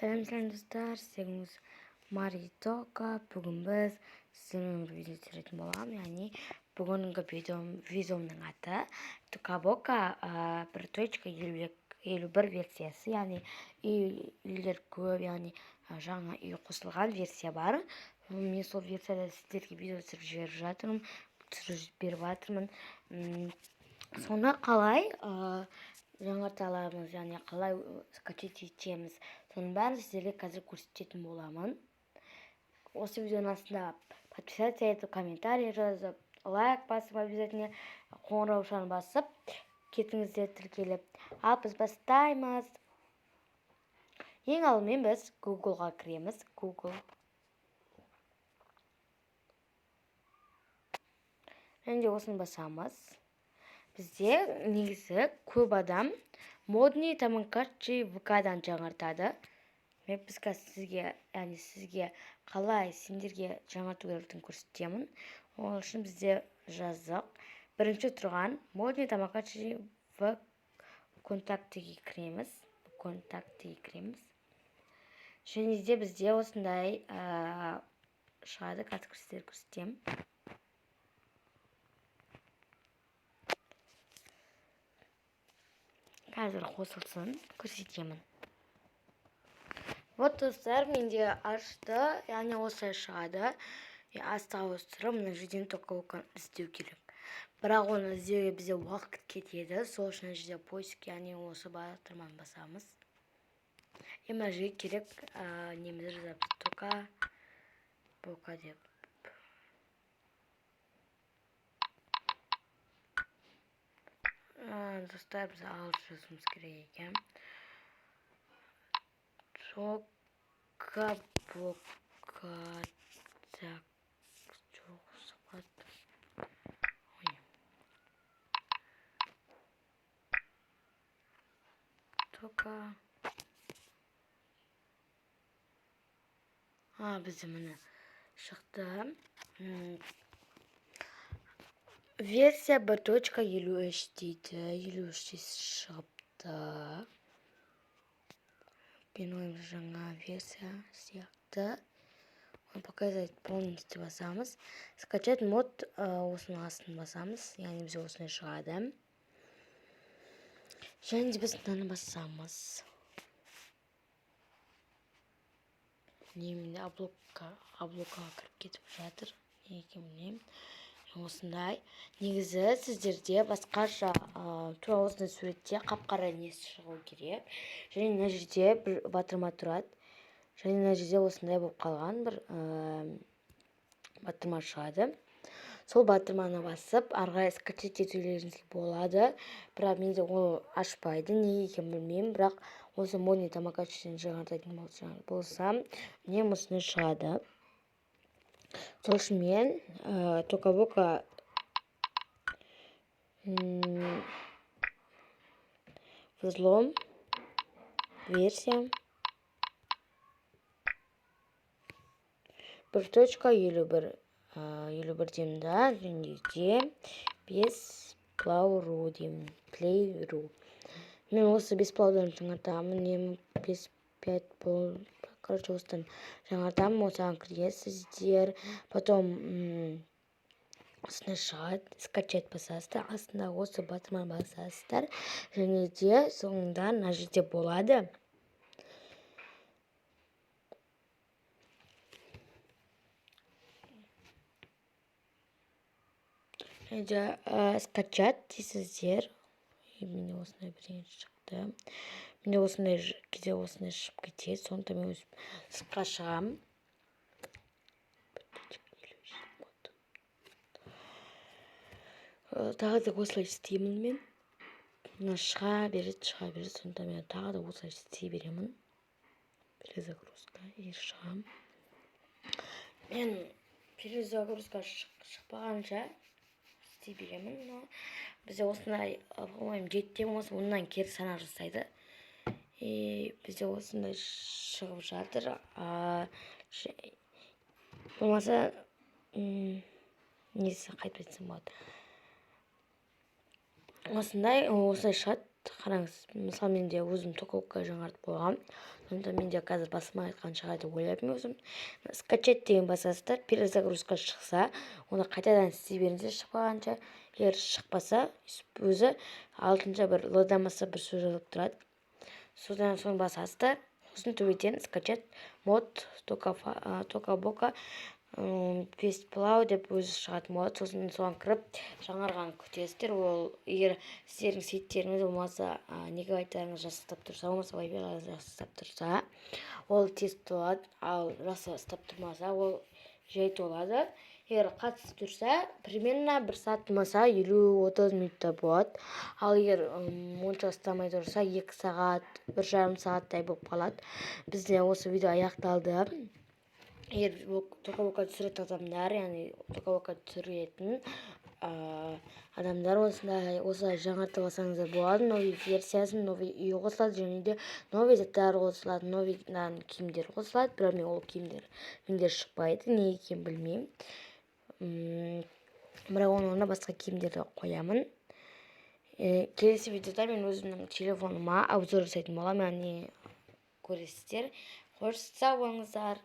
Сәлем достар, сіздеріңіз Маритока. Бүгін біз сіздермен бір видео түсіретін боламын. Яғни бүгінгі видеомның аты Tokaboka 1.51 версиясы. Яғни үйлер көп, яғни жаңа үй қосылған версия бар. Мен сол версияда сіздерге видео түсіріп беріп жатырмын. Соны қалай жаңарта аламыз, яғни қалай скачать етеміз, соның бәрін сіздерге қазір көрсететін боламын. Осы видеоның астында подписаться етіп, комментарий жазып, лайк басып, обязательно қоңыраушаны басып кетіңіздер тіркеліп. Ал біз бастаймыз. Ең алдымен біз Google-ға кіреміз. Google. Және осыны басамыз. Бізде негізі көп адам модный тамагочи ВК-дан жаңартады. Мен сізге қалай сендерге жаңарту керектігін көрсетемін. Ол үшін бізде жаздық. Бірінші тұрған модный тамагочи ВКонтактіге кіреміз. Және де бізде осындай шығады. Қазір сіздерге көрсетемін. Қазір қосылсын, көрсетемін. Вот достар, менде ашты, яғни осылай шығады. Астағы өстіріп, мына жерден Tokaboka іздеу керек. Бірақ оны іздеуге бізде уақыт кетеді. Сол үшін жерде поиск, яғни осы батырманы басамыз. Мына жерге керек немізді жазып Tokaboka деп. Достар, біз ағылшын жазуымыз керек екен. Tokaboka. Бізде міне шықты. Версия 1.53 дейді. 53 шығыпты. Мен ойым жаңа версия сияқты. Оны показать полностью басамыз. Скачать мод осының астын басамыз. Яғни бізде осыны шығады. Және біз мынаны басамыз. Неменде облокқа кіріп кетіп жатыр. Неге білмеймін. Осындай. Негізі сіздерде басқаша тура осындай суретте қап-қара несі шығу керек. Және мына жерде бір батырма тұрады. Және мына жерде осындай болып қалған бір батырма шығады. Сол батырманы басып, арғай скачать етулеріңіз болады. Бірақ менде ол ашпайды. Неге екенін білмеймін. Бірақ осы модный тамагочиден жаңартатын болсам, міне осыны шығады. Сол үшін мен Tokaboka взлом версия 1.51 демді. Және де без плау.ру деймін. Play.ru. Мен осы бесплаудан жаңартамын. Немі 5 бол. Короче, осыдан жаңартамын. Осыған кіресіздер. Потом осыны шығады. Скачать басасыздар. Астында осы батырманы басасыздар. Және де соңында мына жерде болады. Және де скачать дейсіздер. Менде осындай бірдеңе шықты. Менде осындай кезде осындай шығып кетеді. Сондықтан мен өзім сыртқа шығамын. Тағы да осылай істеймін мен. Шыға береді. Сондықтан мен тағы да осылай істей беремін. Перезагрузка. Шығам. Мен перезагрузка шықпағанша істей беремін. Бізде осындай, по-моему, 7-те болмаса оннан кері санақ жасайды. Бізде осындай шығып жатыр. Болмаса, несі қайтып айтсам болады. Осындай шығады. қараңыз, мысалы менде өзім токовка жаңартып қойғам. Сондықтан менде қазір басыма айтқан шығар деп ойлаймын өзім. Скачать деген басасыздар, перезагрузка шықса, оны қайтадан істей беріңіздер шықпағанша. Егер шықпаса, өзі алтынша бір лодамаса бір сөз жазылып тұрады. Содан соң басасыздар, сосын төбеден скачать мод токабока пестплау деп өзі шығатын болады. Сосын соған кіріп жаңарған күтесіздер. Ол егер сіздердің сеттеріңіз болмаса, мегабайттарыңыз жасақтап тұрса, болмаса вайфайларыңыз жасақтап тұрса, ол тез толады. Ал жасақтап тұрмаса, ол жай толады. Егер қатысып тұрса, примерно 1 сағат болмаса 50-30 минутта болады. Ал егер онша ұстамай тұрса, 2 сағат, 1,5 сағаттай болып қалады. Бізде осы видео аяқталды. Егер токовка түсіретін адамдар, яғни токовка түсіретін адамдар осылай жаңартып алсаңыздар болады. Новый версиясын, новый үй қосылады, және де новый заттар қосылады, новый киімдер қосылады. Бірақ мен ол киімдер шықпайды, не екенін білмеймін. Бірақ оның орнына басқа киімдерді қоямын. Келесі видеода мен өзімнің телефоныма обзор жасайтын боламын, яғни көресіздер. Қош сау болыңыздар.